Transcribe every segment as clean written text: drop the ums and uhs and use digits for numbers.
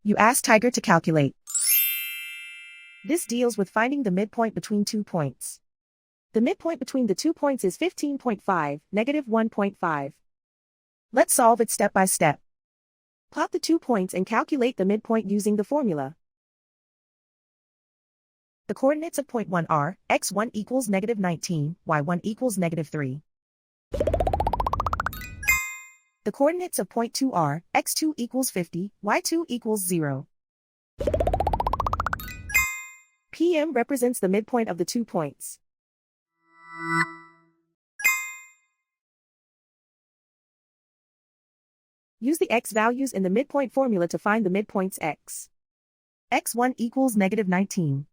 You ask Tiger to calculate. This deals with finding the midpoint between 2 points. The midpoint between the 2 points is 15.5, negative 1.5. Let's solve it step by step. Plot the 2 points and calculate the midpoint using the formula. The coordinates of point 1 are, x1 equals negative 19, y1 equals negative 3. The coordinates of point 2 are, x2 equals 50, y2 equals 0. PM represents the midpoint of the 2 points. Use the x values in the midpoint formula to find the midpoints x. x1 equals negative 19.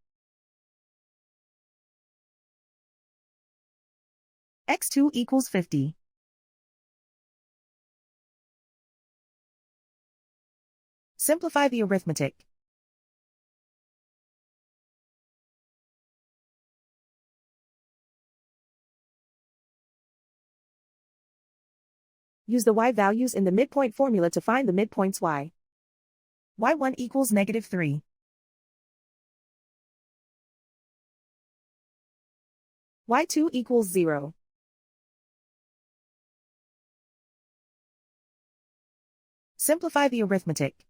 x2 equals 50. Simplify the arithmetic. Use the y values in the midpoint formula to find the midpoints y. y1 equals negative 3. y2 equals 0. Simplify the arithmetic.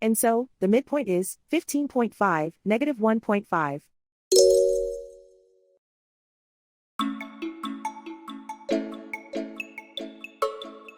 And so, the midpoint is 15.5, negative 1.5.